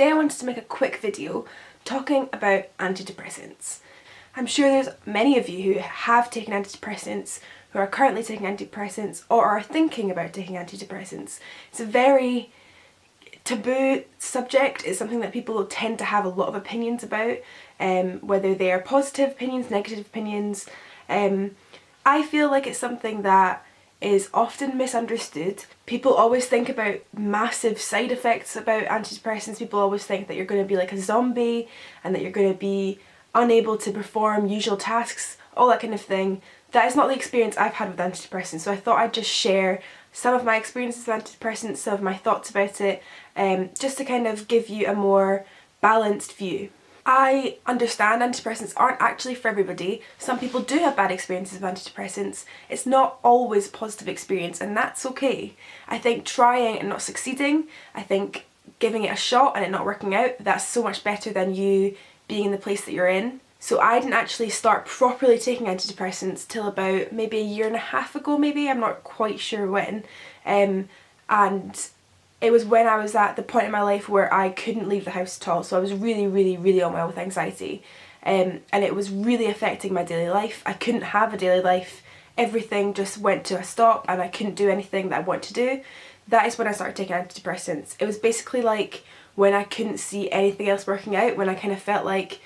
today I wanted to make a quick video talking about antidepressants. I'm sure there's many of you who have taken antidepressants, who are currently taking antidepressants, or are thinking about taking antidepressants. It's a very taboo subject. It's something that people tend to have a lot of opinions about, whether they are positive opinions, negative opinions. I feel like it's something that is often misunderstood. People always think about massive side effects about antidepressants. People always think that you're going to be like a zombie and that you're going to be unable to perform usual tasks, all that kind of thing. That is not the experience I've had with antidepressants, so I thought I'd just share some of my experiences with antidepressants, some of my thoughts about it, just to kind of give you a more balanced view. I understand antidepressants aren't actually for everybody. Some people do have bad experiences with antidepressants. It's not always a positive experience, and that's okay. I think trying and not succeeding, I think giving it a shot and it not working out, that's so much better than you being in the place that you're in. So I didn't actually start properly taking antidepressants till about maybe a year and a half ago, maybe, I'm not quite sure when. And it was when I was at the point in my life where I couldn't leave the house at all, so I was really unwell with anxiety, and it was really affecting my daily life. I couldn't have a daily life, everything just went to a stop and I couldn't do anything that I want to do. That is when I started taking antidepressants. It was basically like when I couldn't see anything else working out, when I kind of felt like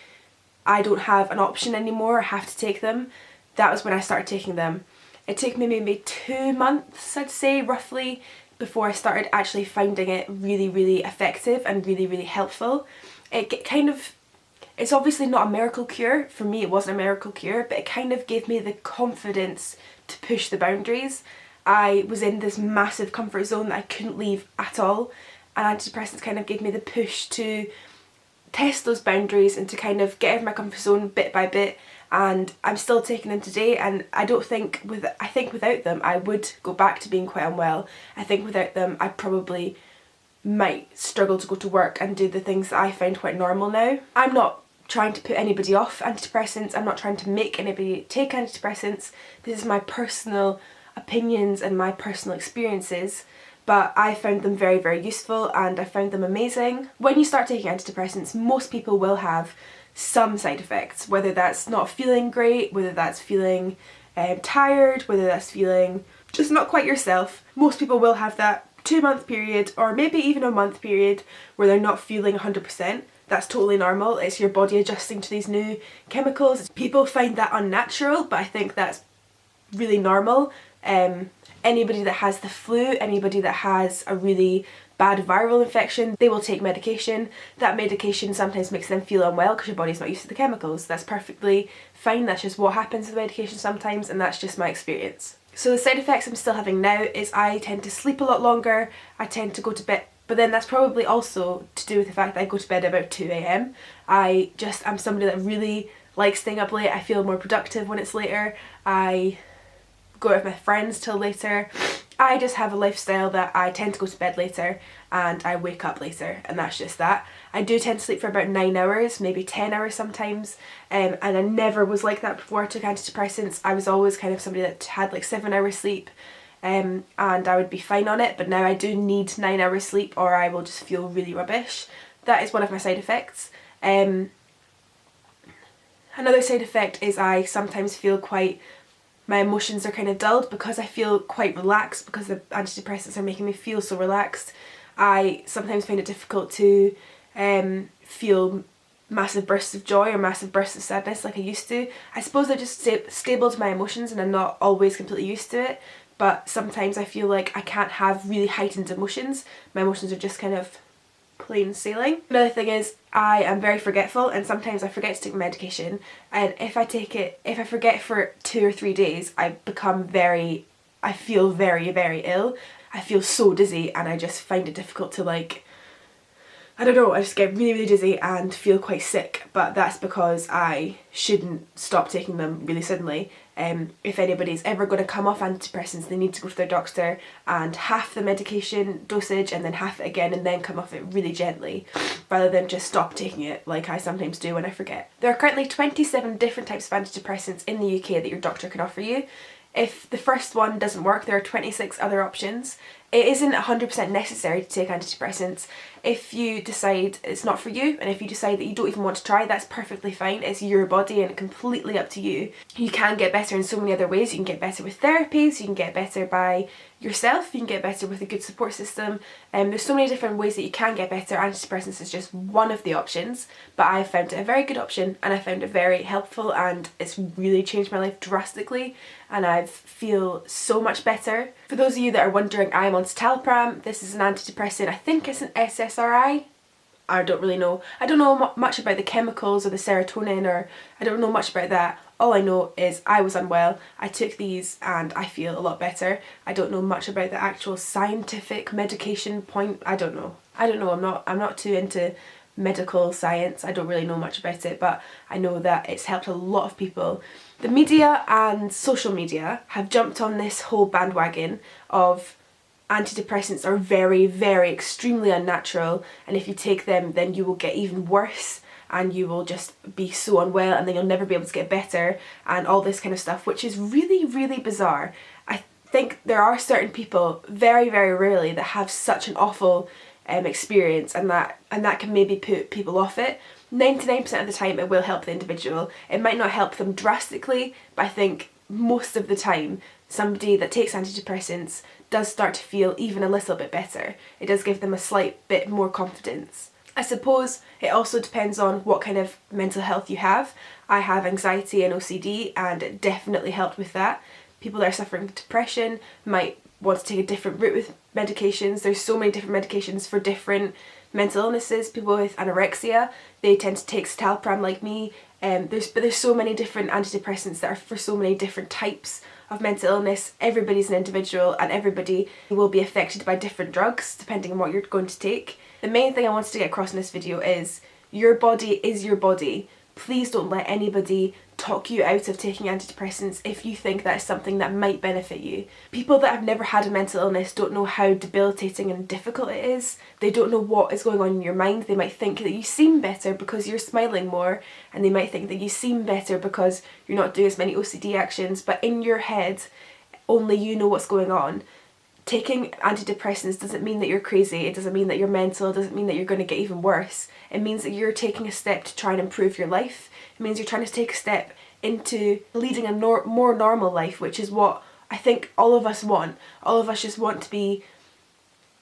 I don't have an option anymore, I have to take them. That was when I started taking them. It took me maybe 2 months, I'd say, roughly, before I started actually finding it really effective and really helpful. It's obviously not a miracle cure. For me it wasn't a miracle cure, but it kind of gave me the confidence to push the boundaries. I was in this massive comfort zone that I couldn't leave at all, and antidepressants kind of gave me the push to test those boundaries and to kind of get out of my comfort zone bit by bit. And I'm still taking them today, and I think without them I would go back to being quite unwell. I think without them I probably might struggle to go to work and do the things that I find quite normal now. I'm not trying to put anybody off antidepressants, I'm not trying to make anybody take antidepressants. This is my personal opinions and my personal experiences, but I found them very useful and I found them amazing. When you start taking antidepressants, most people will have some side effects, whether that's not feeling great, whether that's feeling tired, whether that's feeling just not quite yourself. Most people will have that 2-month period or maybe even a month period where they're not feeling 100%. That's totally normal. It's your body adjusting to these new chemicals. People find that unnatural, but I think that's really normal. Anybody that has the flu, anybody that has a really bad viral infection, they will take medication. That medication sometimes makes them feel unwell because your body's not used to the chemicals. That's perfectly fine, that's just what happens with medication sometimes, and that's just my experience. So the side effects I'm still having now is I tend to sleep a lot longer, I tend to go to bed, but then that's probably also to do with the fact that I go to bed about 2 AM. I'm somebody that really likes staying up late. I feel more productive when it's later. I go out with my friends till later. I just have a lifestyle that I tend to go to bed later and I wake up later, and that's just that. I do tend to sleep for about 9 hours, maybe 10 hours sometimes, and I never was like that before I took antidepressants. I was always kind of somebody that had like 7 hours sleep, and I would be fine on it, but now I do need 9 hours sleep or I will just feel really rubbish. That is one of my side effects. Another side effect is I sometimes feel my emotions are kind of dulled because I feel quite relaxed, because the antidepressants are making me feel so relaxed. I sometimes find it difficult to feel massive bursts of joy or massive bursts of sadness like I used to. I suppose they're just stable to my emotions and I'm not always completely used to it, but sometimes I feel like I can't have really heightened emotions. My emotions are just kind of plain sailing. Another thing is I am very forgetful, and sometimes I forget to take my medication, and if I forget for 2 or 3 days I feel very ill. I feel so dizzy and I just find it difficult to I don't know, I just get really dizzy and feel quite sick, but that's because I shouldn't stop taking them really suddenly. If anybody's ever going to come off antidepressants, they need to go to their doctor and half the medication dosage and then half it again and then come off it really gently, rather than just stop taking it like I sometimes do when I forget. There are currently 27 different types of antidepressants in the UK that your doctor can offer you. If the first one doesn't work, there are 26 other options. It isn't 100% necessary to take antidepressants. If you decide it's not for you, and if you decide that you don't even want to try, that's perfectly fine. It's your body and completely up to you. You can get better in so many other ways. You can get better with therapies, you can get better by yourself, you can get better with a good support system. There's so many different ways that you can get better. Antidepressants is just one of the options, but I found it a very good option, and I found it very helpful, and it's really changed my life drastically, and I feel so much better. For those of you that are wondering, I am on citalopram. This is an antidepressant. I think it's an SSRI. I don't really know. I don't know much about the chemicals or the serotonin, or I don't know much about that. All I know is I was unwell, I took these and I feel a lot better. I don't know much about the actual scientific medication point. I don't know. I'm not too into medical science. I don't really know much about it, but I know that it's helped a lot of people. The media and social media have jumped on this whole bandwagon of antidepressants are very, very extremely unnatural, and if you take them then you will get even worse and you will just be so unwell, and then you'll never be able to get better, and all this kind of stuff, which is really, really bizarre. I think there are certain people, very, very rarely, that have such an awful experience, and that can maybe put people off it. 99% of the time it will help the individual. It might not help them drastically, but I think most of the time somebody that takes antidepressants does start to feel even a little bit better. It does give them a slight bit more confidence. I suppose it also depends on what kind of mental health you have. I have anxiety and OCD, and it definitely helped with that. People that are suffering with depression might want to take a different route with medications. There's so many different medications for different mental illnesses. People with anorexia, they tend to take citalopram like me. There's so many different antidepressants that are for so many different types of mental illness. Everybody's an individual, and everybody will be affected by different drugs depending on what you're going to take. The main thing I wanted to get across in this video is your body is your body. Please don't let anybody talk you out of taking antidepressants if you think that is something that might benefit you. People that have never had a mental illness don't know how debilitating and difficult it is. They don't know what is going on in your mind. They might think that you seem better because you're smiling more, and they might think that you seem better because you're not doing as many OCD actions, but in your head only you know what's going on. Taking antidepressants doesn't mean that you're crazy, it doesn't mean that you're mental, it doesn't mean that you're going to get even worse. It means that you're taking a step to try and improve your life. It means you're trying to take a step into leading a more normal life, which is what I think all of us want. All of us just want to be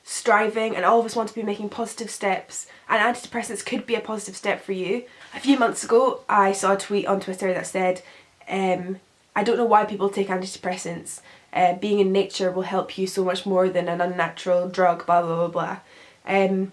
striving, and all of us want to be making positive steps, and antidepressants could be a positive step for you. A few months ago I saw a tweet on Twitter that said, I don't know why people take antidepressants. Being in nature will help you so much more than an unnatural drug, blah blah blah blah.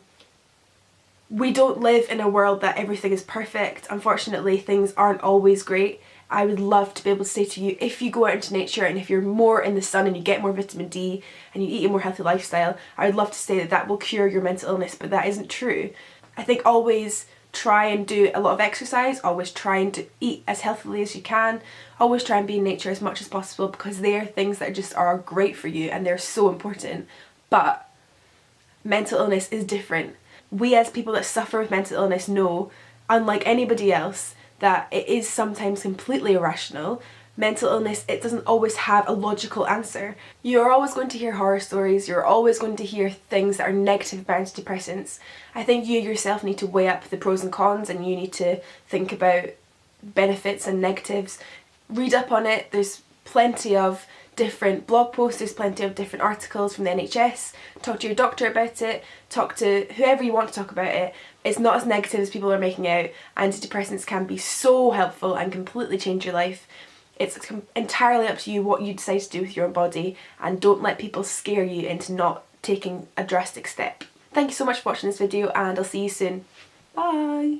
We don't live in a world that everything is perfect. Unfortunately, things aren't always great. I would love to be able to say to you, if you go out into nature and if you're more in the sun and you get more vitamin D and you eat a more healthy lifestyle, I would love to say that that will cure your mental illness, but that isn't true. I think always try and do a lot of exercise, always try and eat as healthily as you can, always try and be in nature as much as possible, because they are things that just are great for you and they're so important. But mental illness is different. We as people that suffer with mental illness know, unlike anybody else, that it is sometimes completely irrational. Mental illness, it doesn't always have a logical answer. You're always going to hear horror stories, you're always going to hear things that are negative about antidepressants. I think you yourself need to weigh up the pros and cons, and you need to think about benefits and negatives. Read up on it. There's plenty of different blog posts, there's plenty of different articles from the NHS. Talk to your doctor about it, talk to whoever you want to talk about it. It's not as negative as people are making out. Antidepressants can be so helpful and completely change your life. It's entirely up to you what you decide to do with your own body, and don't let people scare you into not taking a drastic step. Thank you so much for watching this video, and I'll see you soon. Bye!